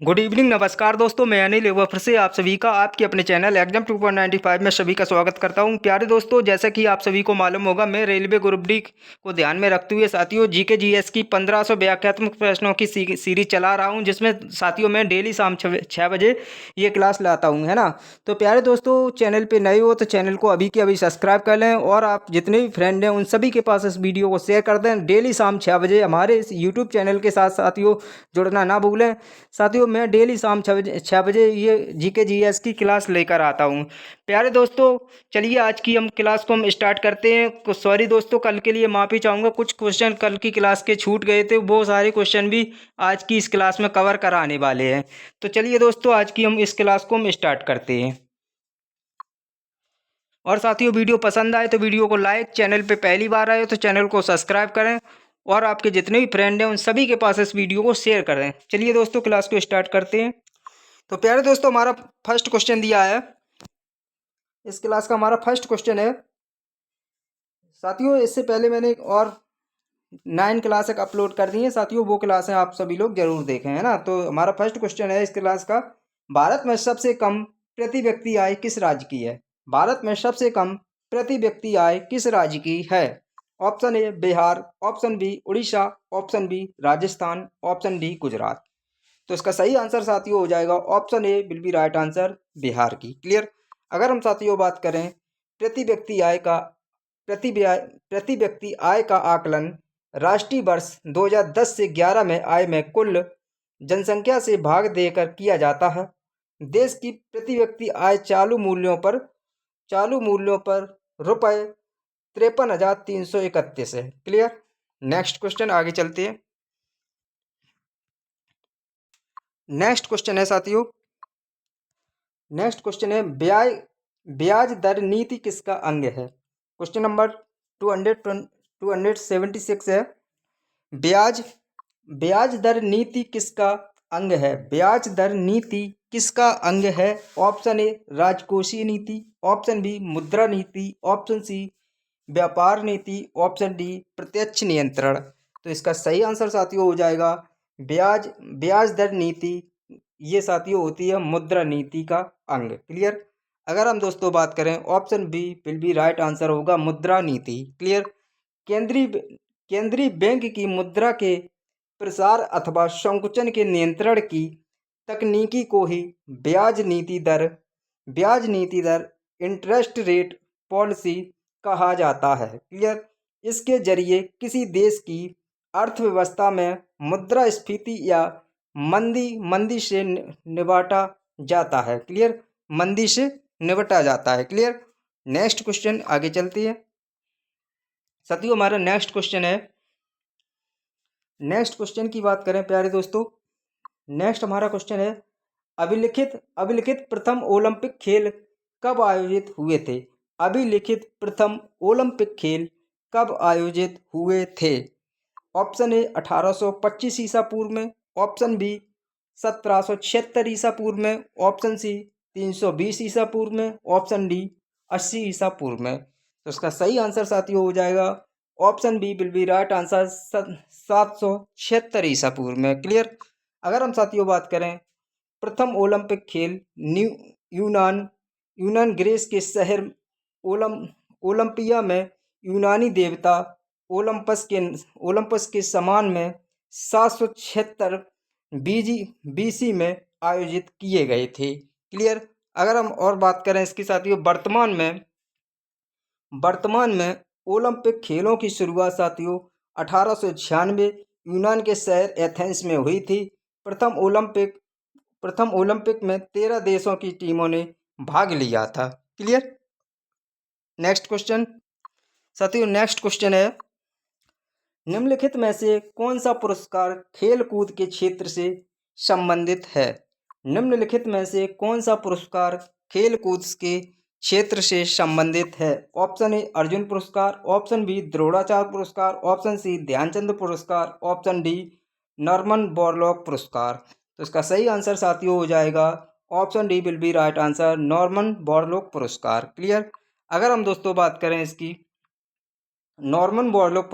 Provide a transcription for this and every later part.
Good evening, नमस्कार दोस्तों। मैं अनिल एक बार फिर से आप सभी का आपके अपने चैनल एग्जाम 2.95 में सभी का स्वागत करता हूं। प्यारे दोस्तों, जैसा कि आप सभी को मालूम होगा, मैं रेलवे ग्रुप डी को ध्यान में रखते हुए साथियों जीके जीएस की 1500 व्याख्यात्मक प्रश्नों की सीरीज चला रहा हूं, जिसमें साथियों मैं डेली शाम 6 बजे ये क्लास लाता हूँ, है ना। तो प्यारे दोस्तों, चैनल पर नए हो तो चैनल को अभी के अभी सब्सक्राइब कर लें और आप जितने भी फ्रेंड हैं उन सभी के पास इस वीडियो को शेयर कर दें। डेली शाम 6 बजे हमारे इस यूट्यूब चैनल के साथ साथियों जुड़ना ना भूलें। साथियों, मैं डेली शाम 6 बजे ये जीके जीएस की क्लास लेकर आता हूँ। प्यारे दोस्तों, चलिए आज की हम क्लास को हम स्टार्ट करते हैं। सॉरी दोस्तों, कल के लिए माफ़ी चाहूँगा, कुछ क्वेश्चन कल की क्लास के छूट गए थे, वो सारे क्वेश्चन भी आज की इस क्लास में कवर कराने वाले हैं। तो चलिए दोस्तों, आज की हम इस क्लास को हम स्टार्ट करते हैं। और साथियों, वीडियो पसंद आए तो वीडियो को लाइक, चैनल पे पहली बार आए हो तो चैनल को सब्सक्राइब करें और आपके जितने भी फ्रेंड हैं उन सभी के पास इस वीडियो को शेयर करें। चलिए दोस्तों, क्लास को स्टार्ट करते हैं। तो प्यारे दोस्तों, हमारा फर्स्ट क्वेश्चन दिया है। इस क्लास का हमारा फर्स्ट क्वेश्चन है साथियों, इससे पहले मैंने एक और 9 क्लास एक अपलोड कर दी है साथियों, वो क्लासें आप सभी लोग जरूर देखें, है ना। तो हमारा फर्स्ट क्वेश्चन है इस क्लास का, भारत में सबसे कम प्रति व्यक्ति आय किस राज्य की है? भारत में सबसे कम प्रति व्यक्ति आय किस राज्य की है? Option A Bihar, option B Orissa, option B Rajasthan, option D Gujarat. तो इसका सही आंसर साथियों हो जाएगा option A will be right answer, Bihar की। क्लियर। अगर हम साथियों बात करें प्रति व्यक्ति आय का प्रति व्यक्ति आय का आकलन राष्ट्रीय वर्ष 2010 से 11 में आय में कुल जनसंख्या से भाग देकर किया जाता है। देश की प्रति व्यक्ति आय चालू मूल्यों पर रुपये 53,331 है। क्लियर। नेक्स्ट क्वेश्चन, आगे चलते हैं। नेक्स्ट क्वेश्चन है साथियों, नेक्स्ट क्वेश्चन है ब्याज दर नीति किसका अंग है? क्वेश्चन नंबर 276 है। ब्याज ब्याज दर नीति किसका अंग है? ब्याज दर नीति किसका अंग है? ऑप्शन ए राजकोषीय नीति, ऑप्शन बी मुद्रा नीति, ऑप्शन सी व्यापार नीति, ऑप्शन डी प्रत्यक्ष नियंत्रण। तो इसका सही आंसर साथियों हो जाएगा ब्याज दर नीति। ये साथियों होती है मुद्रा नीति का अंग। क्लियर। अगर हम दोस्तों बात करें, option B will be right answer होगा मुद्रा नीति। क्लियर। केंद्रीय केंद्रीय बैंक की मुद्रा के प्रसार अथवा संकुचन के नियंत्रण की तकनीकी को ही ब्याज नीति दर इंटरेस्ट रेट पॉलिसी कहा जाता है। क्लियर। इसके जरिए किसी देश की अर्थव्यवस्था में मुद्रास्फीति या मंदी से निपटा जाता है। क्लियर। मंदी से निपटा जाता है। क्लियर। नेक्स्ट क्वेश्चन, आगे चलते हैं साथियों। हमारा नेक्स्ट क्वेश्चन है, नेक्स्ट क्वेश्चन की बात करें प्यारे दोस्तों, नेक्स्ट हमारा क्वेश्चन है अभिलिखित प्रथम ओलंपिक खेल कब आयोजित हुए थे? अभिलिखित प्रथम ओलंपिक खेल कब आयोजित हुए थे? ऑप्शन ए 1825 ईसा पूर्व में, ऑप्शन बी 1776 ईसा पूर्व में, ऑप्शन सी 320 ईसा पूर्व में, ऑप्शन डी 80 ईसा पूर्व में। तो इसका सही आंसर साथियों हो जाएगा option B will be right answer 776 ईसा पूर्व में। क्लियर। अगर हम साथियों बात करें प्रथम ओलंपिक खेल यूनान ग्रीस के शहर ओलंपिया में यूनानी देवता ओलंपस के सम्मान में 776 बीसी में आयोजित किए गए थे। क्लियर। अगर हम और बात करें इसके साथियों, वर्तमान में ओलंपिक खेलों की शुरुआत साथियों 1896 यूनान के शहर एथेंस में हुई थी। प्रथम ओलंपिक में 13 देशों की टीमों ने भाग लिया था। क्लियर। नेक्स्ट क्वेश्चन साथियों, नेक्स्ट क्वेश्चन है निम्नलिखित में से कौन सा पुरस्कार खेल कूद के क्षेत्र से संबंधित है? निम्नलिखित में से कौन सा पुरस्कार खेल कूद के क्षेत्र से संबंधित है? ऑप्शन ए अर्जुन पुरस्कार, ऑप्शन बी द्रोणाचार्य पुरस्कार, ऑप्शन सी ध्यानचंद पुरस्कार, ऑप्शन डी नॉर्मन बोरलॉग पुरस्कार। तो इसका सही आंसर साथियों हो जाएगा option D will be right answer, Norman Borlaug पुरस्कार। क्लियर। अगर हम दोस्तों बात करें इसकी, नॉर्मन बोरलॉग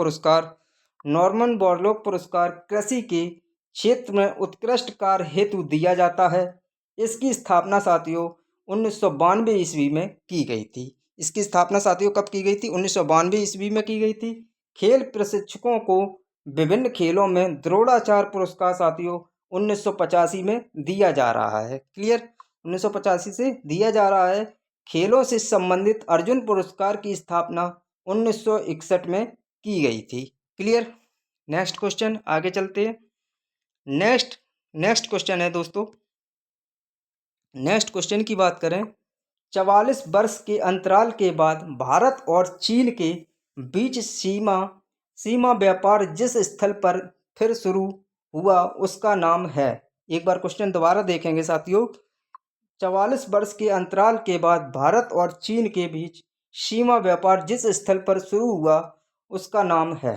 पुरस्कार कृषि के क्षेत्र में उत्कृष्ट कार्य हेतु दिया जाता है। इसकी स्थापना साथियों 1992 ईस्वी में की गई थी। इसकी स्थापना साथियों कब की गई थी? 1992 ईस्वी में की गई थी। खेल प्रशिक्षकों को विभिन्न खेलों में द्रोणाचार्य पुरस्कार साथियों 1985 में दिया जा रहा है। क्लियर? 1985 से दिया जा रहा है। खेलों से संबंधित अर्जुन पुरस्कार की स्थापना 1961 में की गई थी। क्लियर? नेक्स्ट क्वेश्चन, आगे चलते हैं। नेक्स्ट क्वेश्चन है दोस्तों, नेक्स्ट क्वेश्चन की बात करें, 44 वर्ष के अंतराल के बाद भारत और चीन के बीच सीमा व्यापार जिस स्थल पर फिर शुरू हुआ उसका नाम है। एक बार क्वेश्चन दोबारा देखेंगे साथियों। 44 वर्ष के अंतराल के बाद भारत और चीन के बीच सीमा व्यापार जिस स्थल पर शुरू हुआ उसका नाम है।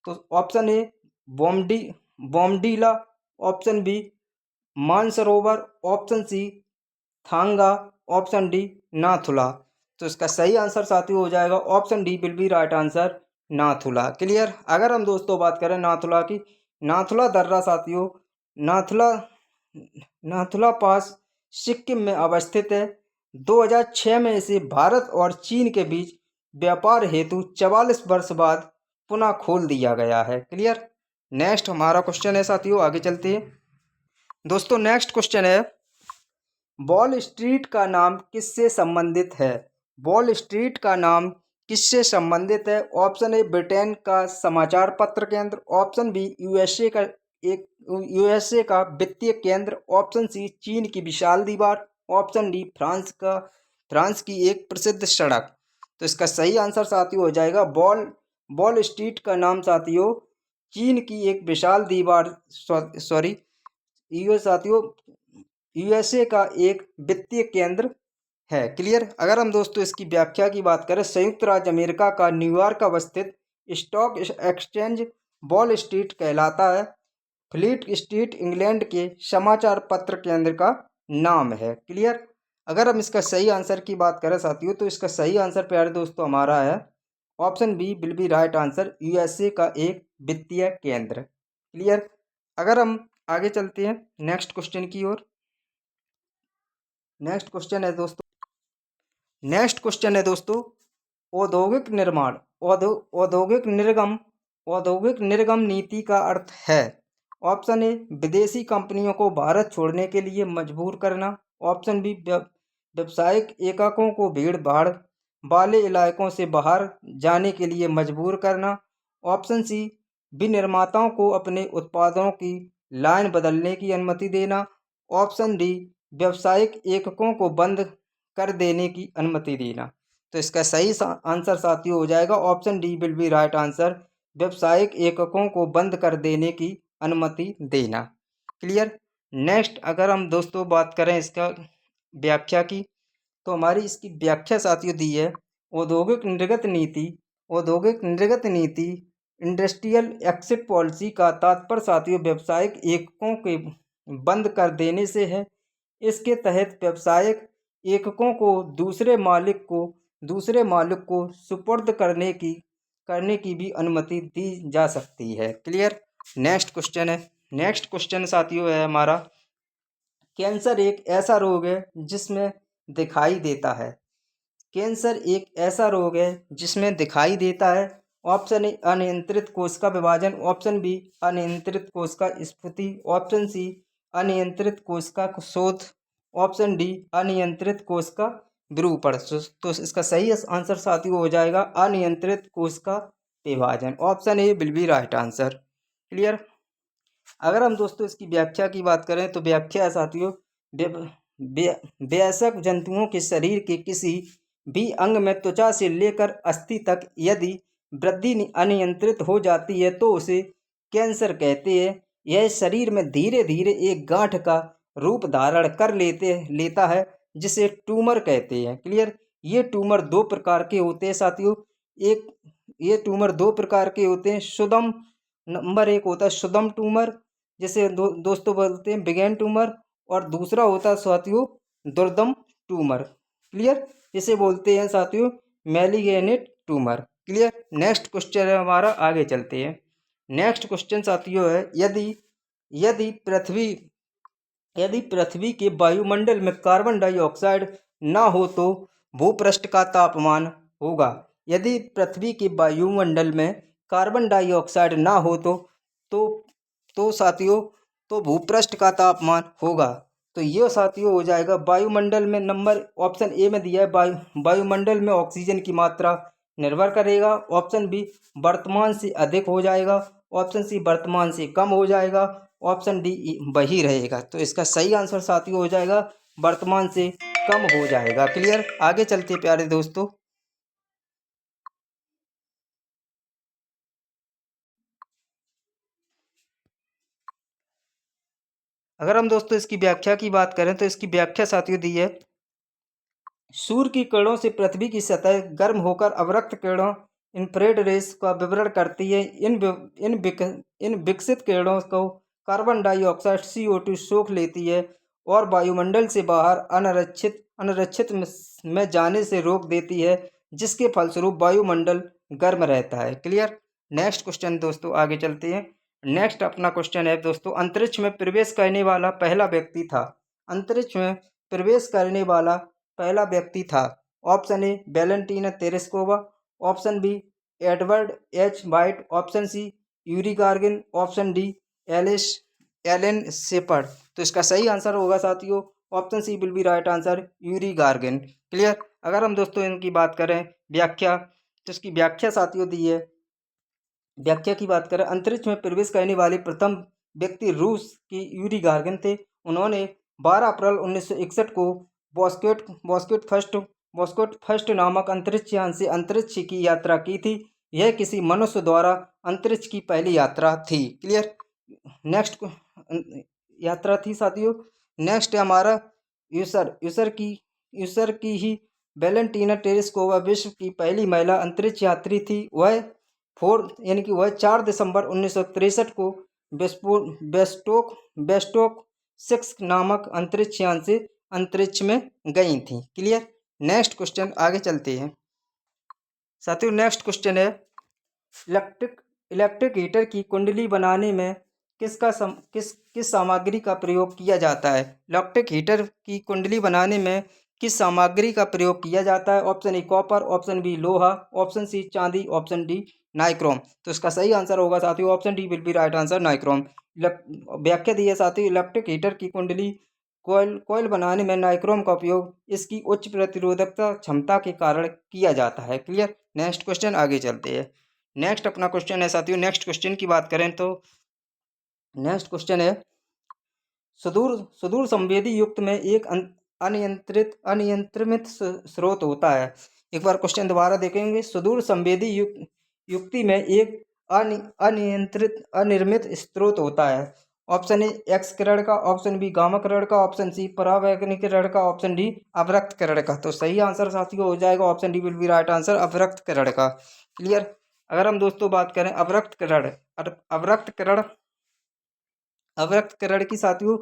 तो option A Bomdila, option B Mansarovar, option C Thanga, option D Nathula. तो इसका सही आंसर साथियों हो जाएगा option D will be right answer, Nathula. Clear? अगर हम दोस्तों बात करें नाथुला की, नाथुला दर्रा साथियों नाथुला पास सिक्किम में अवस्थित है। 2006 में इसे भारत और चीन के बीच व्यापार हेतु 44 वर्ष बाद पुनः खोल दिया गया है। क्लियर? नेक्स्ट हमारा क्वेश्चन है साथियों, आगे चलते हैं दोस्तों। नेक्स्ट क्वेश्चन है, वॉल स्ट्रीट का नाम किससे संबंधित है? वॉल स्ट्रीट का नाम किससे संबंधित है? ऑप्शन ए ब्रिटेन का समाचार पत्र केंद्र, ऑप्शन बी यूएसए का वित्तीय केंद्र, ऑप्शन सी चीन की विशाल दीवार, ऑप्शन डी फ्रांस की एक प्रसिद्ध सड़क। तो इसका सही आंसर साथियों हो जाएगा वॉल स्ट्रीट का नाम साथियों चीन की एक विशाल दीवार यूएसए का एक वित्तीय केंद्र है। क्लियर? अगर हम दोस्तों इसकी व्याख्या की बात करें, संयुक्त राज्य अमेरिका का न्यूयॉर्क अवस्थित स्टॉक एक्सचेंज वॉल स्ट्रीट कहलाता है। फ्लीट स्ट्रीट इंग्लैंड के समाचार पत्र केंद्र का नाम है। क्लियर? अगर हम इसका सही आंसर की बात करें साथियों, तो इसका सही आंसर प्यारे दोस्तों हमारा है option B will be right answer, USA का एक वित्तीय केंद्र। क्लियर? अगर हम आगे चलते हैं नेक्स्ट क्वेश्चन की ओर। नेक्स्ट क्वेश्चन है दोस्तों, औद्योगिक निर्माण औद्योगिक निर्गम नीति का अर्थ है। ऑप्शन ए विदेशी कंपनियों को भारत छोड़ने के लिए मजबूर करना, ऑप्शन बी व्यावसायिक एककों को भीड़ भाड़ वाले इलाकों से बाहर जाने के लिए मजबूर करना, ऑप्शन सी विनिर्माताओं को अपने उत्पादों की लाइन बदलने की अनुमति देना, ऑप्शन डी व्यावसायिक एककों को बंद कर देने की अनुमति देना। तो इसका सही आंसर साथियों हो जाएगा option D will be right answer, व्यावसायिक एककों को बंद कर देने की अनुमति देना। क्लियर? नेक्स्ट अगर हम दोस्तों बात करें इसका व्याख्या की, तो हमारी इसकी व्याख्या साथियों दी है, औद्योगिक निर्गत नीति इंडस्ट्रियल एक्सिट पॉलिसी का तात्पर्य साथियों व्यावसायिक एककों के बंद कर देने से है। इसके तहत व्यावसायिक एककों को दूसरे मालिक को सुपुर्द करने की भी अनुमति दी जा सकती है। क्लियर? नेक्स्ट क्वेश्चन साथियों है हमारा, कैंसर एक ऐसा रोग है जिसमें दिखाई देता है। कैंसर एक ऐसा रोग है जिसमें दिखाई देता है। ऑप्शन ए अनियंत्रित कोशिका विभाजन, ऑप्शन बी अनियंत्रित कोशिका स्फूर्ति, ऑप्शन सी अनियंत्रित कोशिका शोथ, ऑप्शन डी अनियंत्रित कोशिका विरूपण। तो इसका सही आंसर साथियों हो जाएगा अनियंत्रित कोशिका विभाजन, option A will be right answer. Clear? अगर हम दोस्तों इसकी व्याख्या की बात करें, तो व्याख्या साथियों वयस्क जंतुओं के शरीर के किसी भी अंग में त्वचा से लेकर अस्थि तक यदि वृद्धि अनियंत्रित हो जाती है तो उसे कैंसर कहते हैं। यह शरीर में धीरे धीरे एक गांठ का रूप धारण कर लेता है जिसे ट्यूमर कहते हैं। क्लियर? ये ट्यूमर दो प्रकार के होते हैं साथियों। ये ट्यूमर दो प्रकार के होते हैं। नंबर एक होता है सुदम ट्यूमर, जिसे दोस्तों बोलते हैं बिगेन ट्यूमर, और दूसरा होता है साथियों दुर्दम ट्यूमर। क्लियर? जिसे बोलते हैं साथियों malignant tumour. Clear? Next question है हमारा, आगे चलते हैं। नेक्स्ट क्वेश्चन साथियों है, यदि पृथ्वी यदि पृथ्वी के वायुमंडल में कार्बन डाइऑक्साइड न हो तो भूपृष्ठ का तापमान होगा। यदि पृथ्वी के वायुमंडल में कार्बन डाइऑक्साइड ना हो तो साथियों तो भूपृष्ठ का तापमान होगा। तो ये साथियों हो जाएगा वायुमंडल में। नंबर ऑप्शन ए में दिया है वायुमंडल में ऑक्सीजन की मात्रा निर्भर करेगा। ऑप्शन बी वर्तमान से अधिक हो जाएगा। ऑप्शन सी वर्तमान से कम हो जाएगा। ऑप्शन डी वही रहेगा। तो इसका सही आंसर साथियों हो जाएगा वर्तमान से कम हो जाएगा। क्लियर। आगे चलते प्यारे दोस्तों। अगर हम दोस्तों इसकी व्याख्या की बात करें तो इसकी व्याख्या साथियों दी है, सूर्य की किरणों से पृथ्वी की सतह गर्म होकर अवरक्त किरणों इंफ्रारेड रेस का विवरण करती है। इन विकसित किरणों को कार्बन डाइऑक्साइड CO2 सोख लेती है और वायुमंडल से बाहर अनरक्षित में जाने से रोक देती है, जिसके फलस्वरूप वायुमंडल गर्म रहता है। क्लियर। नेक्स्ट क्वेश्चन दोस्तों आगे चलते हैं। नेक्स्ट अपना क्वेश्चन है दोस्तों, अंतरिक्ष में प्रवेश करने वाला पहला व्यक्ति था। अंतरिक्ष में प्रवेश करने वाला पहला व्यक्ति था। Option A Valentina Tereshkova. Option B Edward H White. Option C Yuri Gagarin. Option D Alan Shepard. तो इसका सही आंसर होगा साथियों option C will be right answer, Yuri Gagarin. Clear. अगर हम दोस्तों इनकी बात करें व्याख्या, तो इसकी व्याख्या साथियों दी है। व्याख्या की बात करें, अंतरिक्ष में प्रवेश करने वाले प्रथम व्यक्ति रूस की यूरी गार्गिन थे। उन्होंने 12 अप्रैल 1961 को बॉस्केट फर्स्ट नामक अंतरिक्ष यान से अंतरिक्ष की यात्रा की थी। यह किसी मनुष्य द्वारा अंतरिक्ष की पहली यात्रा थी। क्लियर। नेक्स्ट यात्रा थी साथियों। नेक्स्ट है हमारा यूसर की ही वैलेंटीना टेरेस्कोवा विश्व की पहली महिला अंतरिक्ष यात्री थी। वह 4 दिसंबर 1963 को बेस्टोक 6 नामक अंतरिक्ष यान से अंतरिक्ष में गई थी। क्लियर। नेक्स्ट क्वेश्चन आगे चलते हैं साथियों। नेक्स्ट क्वेश्चन है, इलेक्ट्रिक हीटर की कुंडली बनाने में किस सामग्री का प्रयोग किया जाता है। इलेक्ट्रिक हीटर की कुंडली बनाने में किस सामग्री का प्रयोग किया जाता है। Option A copper. Option B लोहा। ऑप्शन सी चांदी। Option D nichrome. तो इसका सही आंसर होगा साथियों option D will be right answer, nichrome. व्याख्या दी है साथियों, इलेक्ट्रिक हीटर की कुंडली कोयल बनाने में नाइक्रोम का उपयोग इसकी उच्च प्रतिरोधकता क्षमता के कारण किया जाता है। क्लियर। नेक्स्ट क्वेश्चन आगे चलते हैं। नेक्स्ट अपना क्वेश्चन है साथियों, नेक्स्ट क्वेश्चन की बात करें तो नेक्स्ट क्वेश्चन है, सुदूर संवेदी युक्त में एक अनियंत्रित स्रोत होता है। एक बार क्वेश्चन दोबारा देखेंगे। सुदूर संवेदी युक्ति में एक अनिर्मित स्रोत होता है। ऑप्शन ए एक्स किरण का। ऑप्शन बी गामा किरण का। ऑप्शन सी परावैंगनी किरण का। ऑप्शन डी अवरक्त किरण का। तो सही आंसर साथियों हो जाएगा option D will be right answer, अवरक्त किरण का। क्लियर। अगर हम दोस्तों बात करें अवरक्त किरण की साथियों,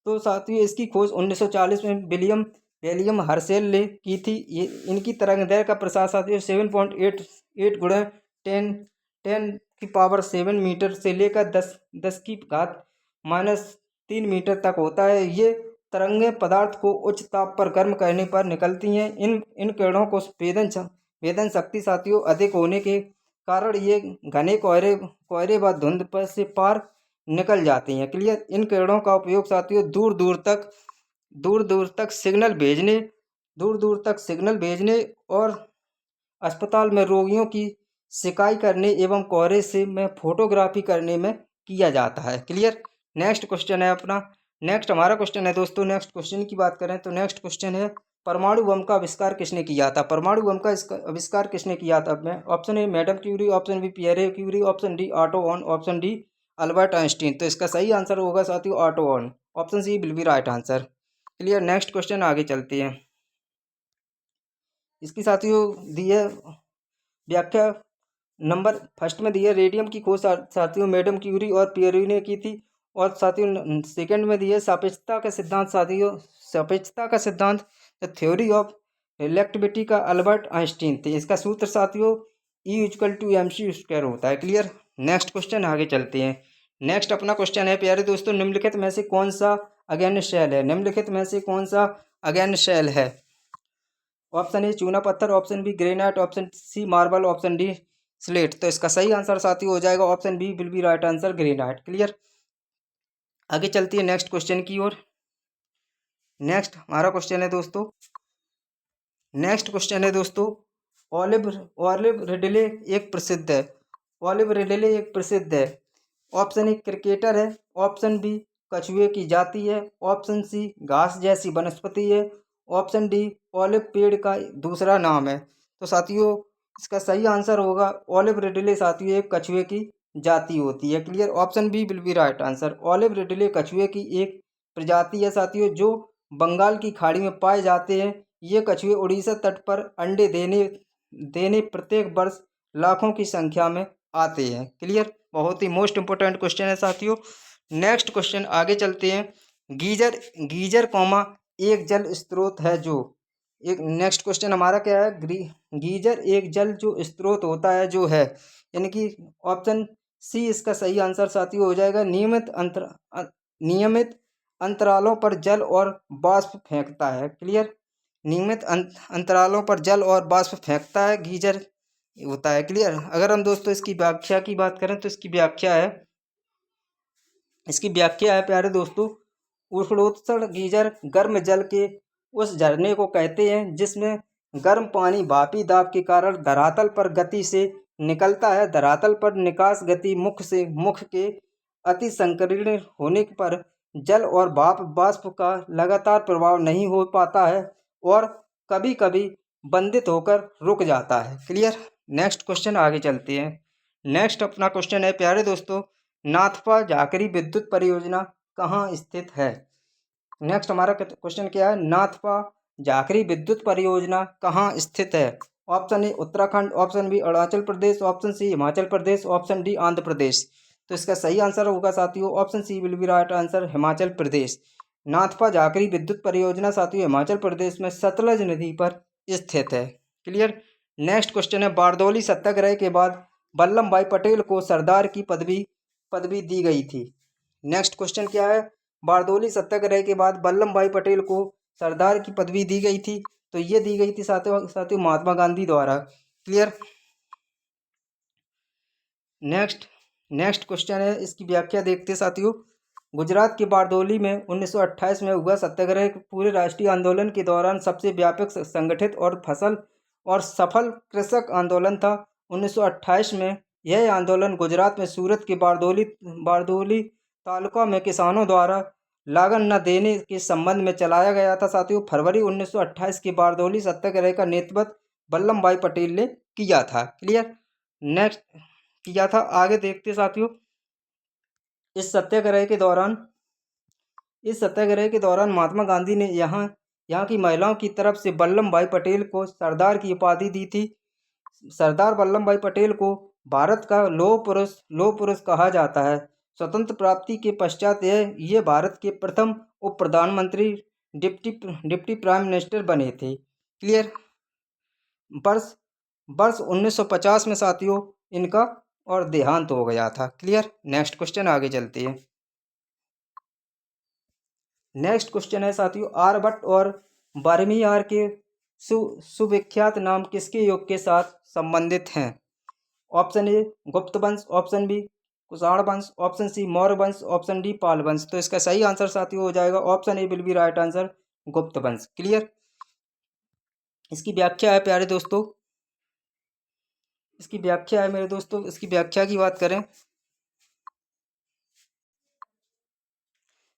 तो साथियों इसकी खोज 1940 में विलियम हर्शेल ने की थी। ये इनकी तरंगदैर्घ्य का प्रसार साथियों 7.88 गुणा 10⁻⁷ मीटर से लेकर 10 की घात -3 मीटर तक होता है। ये तरंगें पदार्थ को उच्च ताप पर गर्म करने पर निकलती हैं। इन किरणों को वेदन शक्ति साथियों अधिक होने के कारण ये घने कोहरे व धुंध पर से पार निकल जाती हैं। क्लियर। इन किरणों का उपयोग साथियों दूर दूर तक सिग्नल भेजने और अस्पताल में रोगियों की सिकाई करने एवं कोहरे से में फोटोग्राफी करने में किया जाता है। क्लियर। नेक्स्ट क्वेश्चन है अपना, नेक्स्ट हमारा क्वेश्चन है दोस्तों। नेक्स्ट क्वेश्चन की बात करें तो नेक्स्ट क्वेश्चन है, परमाणु बम का आविष्कार किसने किया था। परमाणु बम का आविष्कार किसने किया था। Option A madam Curie. Option B Pierre Curie. Option D Otto Hahn. Option D Albert Einstein. तो इसका सही आंसर होगा साथियों Otto Hahn. Option C will be right answer. Clear. Next question आगे चलते हैं। इसकी साथियों दी है व्याख्या, नंबर फर्स्ट में दी है रेडियम की खोज साथियों मैडम क्यूरी और पियरे ने की थी। और साथियों सेकंड में दी है सापेक्षता का सिद्धांत साथियों, सापेक्षता का सिद्धांत द थ्योरी ऑफ रिलेटिविटी का अल्बर्ट आइंस्टीन थे। इसका सूत्र साथियों E = mc² होता है। क्लियर। नेक्स्ट क्वेश्चन आगे चलते हैं। नेक्स्ट अपना क्वेश्चन है प्यारे दोस्तों, निम्नलिखित में से कौन सा अगेन शेल है? निम्नलिखित में से कौन सा अगेन शेल है? ऑप्शन ए चूना पत्थर, option B granite, option C marble, option D slate. तो इसका सही आंसर साथियों हो जाएगा option B will be right answer, granite. Clear. आगे चलती है नेक्स्ट क्वेश्चन की ओर। नेक्स्ट हमारा क्वेश्चन है दोस्तों, नेक्स्ट क्वेश्चन है दोस्तों, ऑलिव ऑलिव रिडले एक प्रसिद्ध है। ऑलिव रिडले एक प्रसिद्ध है। ऑप्शन ए क्रिकेटर है, ऑप्शन बी कछुए की जाति है, ऑप्शन सी घास जैसी वनस्पति है, ऑप्शन डी ऑलिव पेड़ का दूसरा नाम है। तो साथियों इसका सही आंसर होगा ऑलिव रिडले साथियों एक कछुए की जाति होती है। Clear. Option B will be right answer. Olive ridley कछुए की एक प्रजाति है साथियों जो बंगाल की खाड़ी में पाए जाते हैं। ये कछुए उड़ीसा तट पर अंडे देने देने प्रत्येक वर्ष लाखों की संख्या में आते हैं। क्लियर। बहुत ही मोस्ट इंपोर्टेंट क्वेश्चन है साथियों। नेक्स्ट क्वेश्चन आगे चलते हैं। गीजर गीजर कॉमा एक जल स्रोत है जो, एक नेक्स्ट क्वेश्चन हमारा क्या है, गीजर एक जल जो स्रोत होता है जो है, यानी कि ऑप्शन सी इसका सही आंसर साथियों हो जाएगा नियमित अंतरालों पर जल और वाष्प फेंकता है। क्लियर। नियमित अंतरालों पर जल और वाष्प फेंकता है गीजर होता है। क्लियर। अगर हम दोस्तों इसकी व्याख्या की बात करें तो इसकी व्याख्या है प्यारे दोस्तों, उष्णोत्तर गीजर गर्म जल के उस झरने को कहते हैं जिसमें गर्म पानी भापी दाब के कारण धरातल पर गति से निकलता है। धरातल पर निकास गति मुख के अति संकीर्ण होने पर जल और भाप वाष्प का लगातार प्रभाव नहीं हो पाता है और कभी कभी बंधित होकर रुक जाता है। क्लियर। नेक्स्ट क्वेश्चन आगे चलते हैं। नेक्स्ट अपना क्वेश्चन है प्यारे दोस्तों, नाथपा झाकरी विद्युत परियोजना कहाँ स्थित है? नेक्स्ट हमारा क्वेश्चन क्या है, नाथपा झाकरी विद्युत परियोजना कहाँ स्थित है? Option A Uttarakhand, option B Arunachal Pradesh, option C Himachal Pradesh, option D Andhra Pradesh. तो इसका सही आंसर होगा साथियों option C will be right answer, Himachal Pradesh. Nathpa Jhakri विद्युत परियोजना साथियों हिमाचल प्रदेश में सतलज नदी पर स्थित है। क्लियर। नेक्स्ट क्वेश्चन है, बारदौली सत्याग्रह के बाद वल्लभ भाई पटेल को सरदार की पदवी दी गई थी। नेक्स्ट क्वेश्चन क्या है, बारदौली सत्याग्रह के बाद वल्लभ भाई पटेल को सरदार की पदवी दी गई थी। तो ये दी गई थी साथियों महात्मा गांधी द्वारा। क्लियर। नेक्स्ट क्वेश्चन है, इसकी व्याख्या देखते साथियों। गुजरात के बारदौली में 1928 में हुआ सत्याग्रह पूरे राष्ट्रीय आंदोलन के दौरान सबसे व्यापक संगठित और सफल कृषक आंदोलन था। 1928 में यह आंदोलन गुजरात में सूरत के बारदौली तालुका में किसानों द्वारा लागन न देने के संबंध में चलाया गया था। साथियों फरवरी 1928 के बारदौली सत्याग्रह का नेतृत्व वल्लभ भाई पटेल ने किया था। क्लियर। नेक्स्ट किया था। आगे देखते साथियों, इस सत्याग्रह के दौरान महात्मा गांधी ने यहाँ की महिलाओं की तरफ से वल्लभ भाई पटेल को सरदार की उपाधि दी थी। सरदार वल्लभ भाई पटेल को भारत का लौह पुरुष कहा जाता है। स्वतंत्र प्राप्ति के पश्चात ये भारत के प्रथम उप प्रधानमंत्री डिप्टी प्राइम मिनिस्टर बने थे। क्लियर। वर्ष 1950 में साथियों इनका और देहांत हो गया था। क्लियर। नेक्स्ट क्वेश्चन आगे चलते हैं। नेक्स्ट क्वेश्चन है साथियों, आर्यभट्ट और बर्मियार के सुविख्यात नाम किसके युग के साथ संबंधित हैं? ऑप्शन ए गुप्त वंश, ऑप्शन बी कुषाण वंश, ऑप्शन सी मौर्य वंश, ऑप्शन डी पाल वंश। तो इसका सही आंसर साथियों हो जाएगा option A will be right answer, गुप्त वंश। क्लियर। इसकी व्याख्या है प्यारे दोस्तों, इसकी व्याख्या की बात करें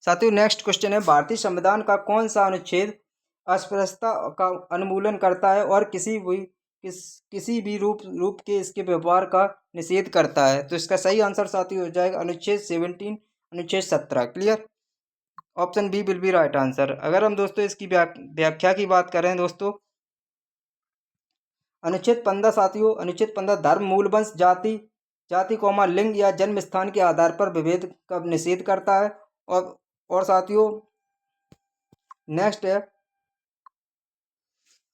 साथियों। नेक्स्ट क्वेश्चन है, भारतीय संविधान का कौन सा अनुच्छेद अस्पृश्यता का उन्मूलन करता है और किसी भी रूप के इसके व्यवहार का निषेध करता है? तो इसका सही आंसर साथियों हो जाएगा अनुच्छेद 17, अनुच्छेद 17। Clear. Option B will be right answer. अगर हम दोस्तों इसकी व्याख्या की बात करें दोस्तों, अनुच्छेद 15 साथियों, अनुच्छेद 15 धर्म, मूल वंश, जाति कौमा लिंग या जन्म स्थान के आधार पर विभेद का निषेध करता है। और साथियों नेक्स्ट है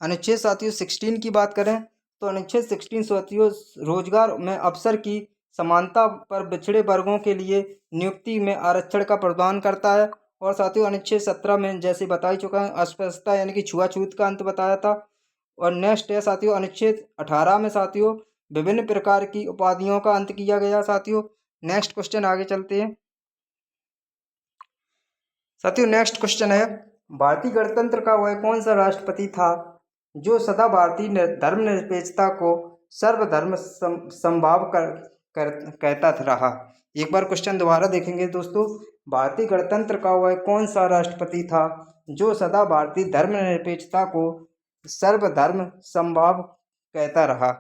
अनुच्छेद साथियों 16 की बात करें तो अनुच्छेद 16 साथियों रोजगार में अवसर की समानता पर पिछड़े वर्गों के लिए नियुक्ति में आरक्षण का प्रावधान करता है। और साथियों अनुच्छेद 17 में जैसे बता ही चुका है अस्पृश्यता यानी कि छुआछूत का अंत बताया था। और नेक्स्ट है साथियों अनुच्छेद 18 में साथियों विभिन्न प्रकार की उपाधियों का अंत किया गया साथियों। नेक्स्ट क्वेश्चन आगे चलते हैं साथियों। नेक्स्ट क्वेश्चन है भारतीय गणतंत्र का वह कौन सा राष्ट्रपति था जो सदा भारतीय धर्मनिरपेक्षता को सर्वधर्म समभाव कहता रहा। एक बार क्वेश्चन दोबारा देखेंगे दोस्तों। भारतीय गणतंत्र का वह कौन सा राष्ट्रपति था जो सदा भारतीय धर्मनिरपेक्षता को सर्वधर्म समभाव कहता रहा।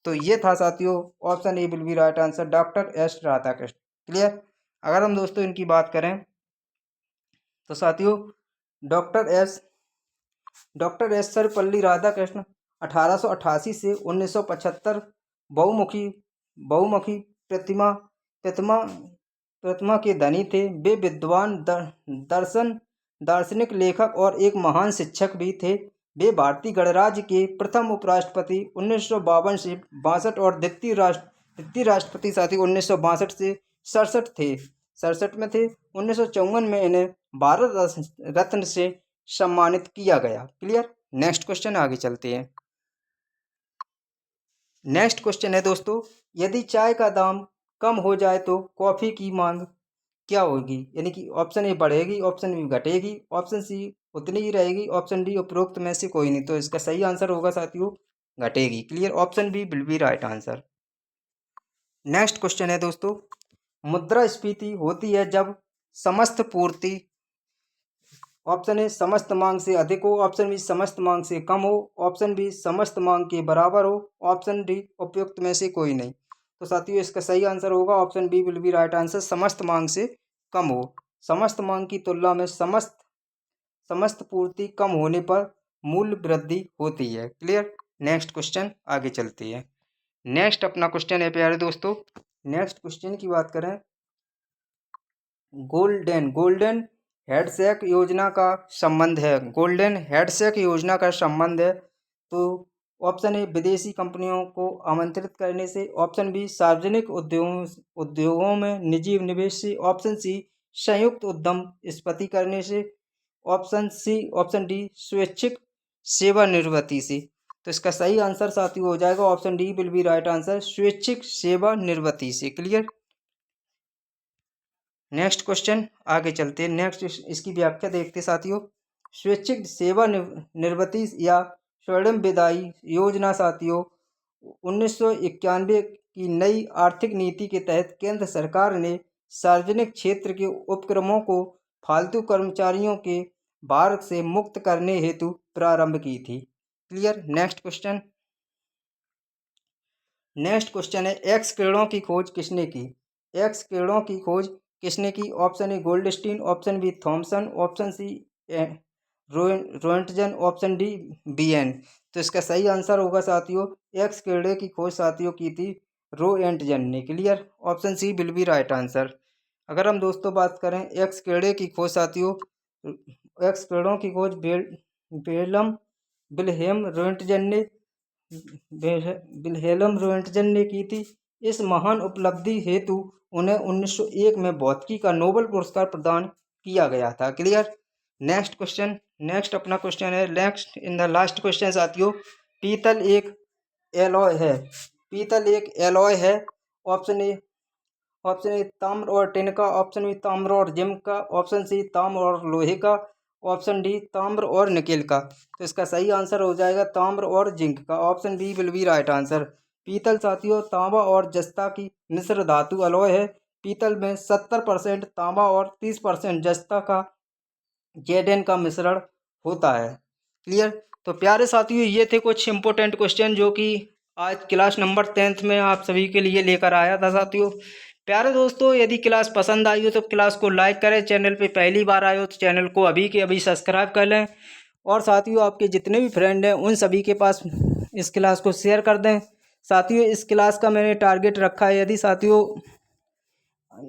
तो ये था साथियों option A will be right answer doctor S Radhakrishna. Clear. अगर हम दोस्तों इनकी बात करें तो साथियों डॉक्टर एस सर्वपल्ली राधाकृष्ण 1888 से 1975 बहुमुखी प्रतिमा के धनी थे। वे विद्वान दार्शनिक लेखक और एक महान शिक्षक भी थे। वे भारतीय गणराज्य के प्रथम उपराष्ट्रपति 1952 से 62 और द्वितीय राष्ट्रपति साथियों 1962 से 67 में थे। 1954 में इन्हें भारत रत्न से सम्मानित किया गया। क्लियर। नेक्स्ट क्वेश्चन आगे चलते हैं। नेक्स्ट क्वेश्चन है दोस्तों यदि चाय का दाम कम हो जाए तो कॉफी की मांग क्या होगी। यानी कि ऑप्शन ए बढ़ेगी, ऑप्शन बी घटेगी, ऑप्शन सी उतनी ही रहेगी, ऑप्शन डी उपरोक्त में से कोई नहीं। तो इसका सही आंसर होगा साथियों घटेगी। Clear. Option B will be right answer. Next question है दोस्तों मुद्रास्फीति होती है जब समस्त पूर्ति ऑप्शन ए समस्त मांग से अधिक हो, ऑप्शन बी समस्त मांग से कम हो, ऑप्शन बी समस्त मांग के बराबर हो, ऑप्शन डी उपयुक्त में से कोई नहीं। तो साथियों इसका सही आंसर होगा option B will be right answer समस्त मांग से कम हो। समस्त मांग की तुलना में समस्त पूर्ति कम होने पर मूल्य वृद्धि होती है। क्लियर। नेक्स्ट क्वेश्चन आगे चलते हैं। नेक्स्ट अपना क्वेश्चन है प्यारे दोस्तों। नेक्स्ट क्वेश्चन की बात करें गोल्डन हैंडशेक योजना का संबंध है। गोल्डन हैंडशेक योजना का संबंध है। तो ऑप्शन ए विदेशी कंपनियों को आमंत्रित करने से, ऑप्शन बी सार्वजनिक उद्योगों में निजी निवेश से, ऑप्शन सी संयुक्त उद्यम स्थापित करने से, ऑप्शन डी स्वैच्छिक सेवानिवृत्ति से। तो इसका सही आंसर साथियों हो जाएगा option D will be right answer स्वैच्छिक सेवानिवृत्ति से। क्लियर। नेक्स्ट क्वेश्चन आगे चलते हैं। नेक्स्ट इसकी व्याख्या देखते साथियों। स्वैच्छिक सेवानिवृत्ति या स्वर्णिम विदाई योजना साथियों 1991 की नई आर्थिक नीति के तहत केंद्र सरकार ने सार्वजनिक क्षेत्र के उपक्रमों को फालतू कर्मचारियों के भार से मुक्त करने हेतु प्रारंभ की थी। क्लियर। नेक्स्ट क्वेश्चन है एक्स किरणों की खोज किसने की। एक्स किरणों की खोज किसने की। Option A Goldstein, option B Thomson, option C Roentgen, option D बीएन। तो इसका सही आंसर होगा साथियों एक्स किरणें की खोज साथियों की थी रोएंटजन ने। Clear. Option C will be right answer. अगर हम दोस्तों बात करें एक्स किरणें की खोज साथियों एक्स किरणों की खोज विल्हेम रोएंटजन ने की थी। इस महान उपलब्धि हेतु उन्हें 1901 में भौतिकी का नोबेल पुरस्कार प्रदान किया गया था। क्लियर। नेक्स्ट अपना क्वेश्चन है। Next in the last question साथियों पीतल एक एलॉय है। ऑप्शन ए ताम्र और टिन का, ऑप्शन बी ताम्र और जिंक का, ऑप्शन सी ताम्र और लोहे का, ऑप्शन डी ताम्र और निकेल का। तो इसका सही आंसर हो जाएगा ताम्र और जिंक का। Option B will be right answer. पीतल साथियों तांबा और जस्ता की मिश्र धातु अलॉय है। पीतल में 70% तांबा और 30% जस्ता का जेडेन का मिश्रण होता है। क्लियर। तो प्यारे साथियों ये थे कुछ इंपॉर्टेंट क्वेश्चन जो कि आज क्लास नंबर 10th में आप सभी के लिए लेकर आया था साथियों। प्यारे दोस्तों यदि क्लास पसंद आई हो तो क्लास को लाइक करें, चैनल पे पहली बार आए हो तो चैनल को अभी के अभी सब्सक्राइब कर लें और साथियों आपके जितने भी फ्रेंड हैं उन सभी के पास इस क्लास को शेयर कर दें। साथियों इस क्लास का मैंने टारगेट रखा है यदि साथियों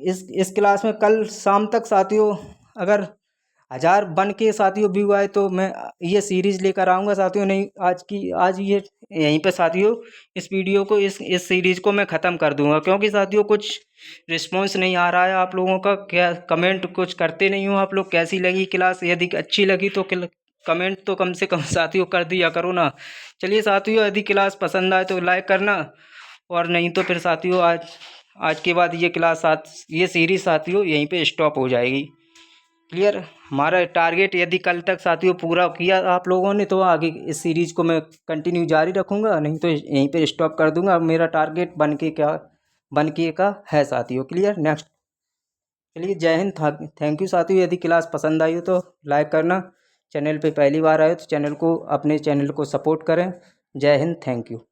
इस क्लास में कल शाम तक साथियों अगर 1000 बन के साथियों व्यू आए तो मैं ये सीरीज़ लेकर आऊँगा साथियों। नहीं आज ये यहीं पे साथियों इस वीडियो को इस सीरीज़ को मैं ख़त्म कर दूंगा, क्योंकि साथियों कुछ रिस्पॉन्स नहीं आ रहा है आप लोगों का। क्या कमेंट कुछ करते नहीं हो आप लोग। कैसी लगी क्लास? यदि अच्छी लगी तो कमेंट तो कम से कम साथियों कर दिया करो ना। चलिए साथियों, यदि क्लास पसंद आए तो लाइक करना, और नहीं तो फिर साथियों आज के बाद ये सीरीज़ साथियों यहीं पे स्टॉप हो जाएगी। क्लियर? हमारा टारगेट यदि कल तक साथियों पूरा किया आप लोगों ने तो आगे इस सीरीज़ को मैं कंटिन्यू जारी रखूँगा, नहीं तो यहीं पे स्टॉप कर दूँगा। मेरा टारगेट बन के का है साथियों। क्लियर? नेक्स्ट। चलिए, जय हिंद, थैंक यू साथियों। यदि क्लास पसंद आई हो तो लाइक करना। चैनल पे पहली बार आए तो अपने चैनल को सपोर्ट करें। जय हिंद, थैंक यू।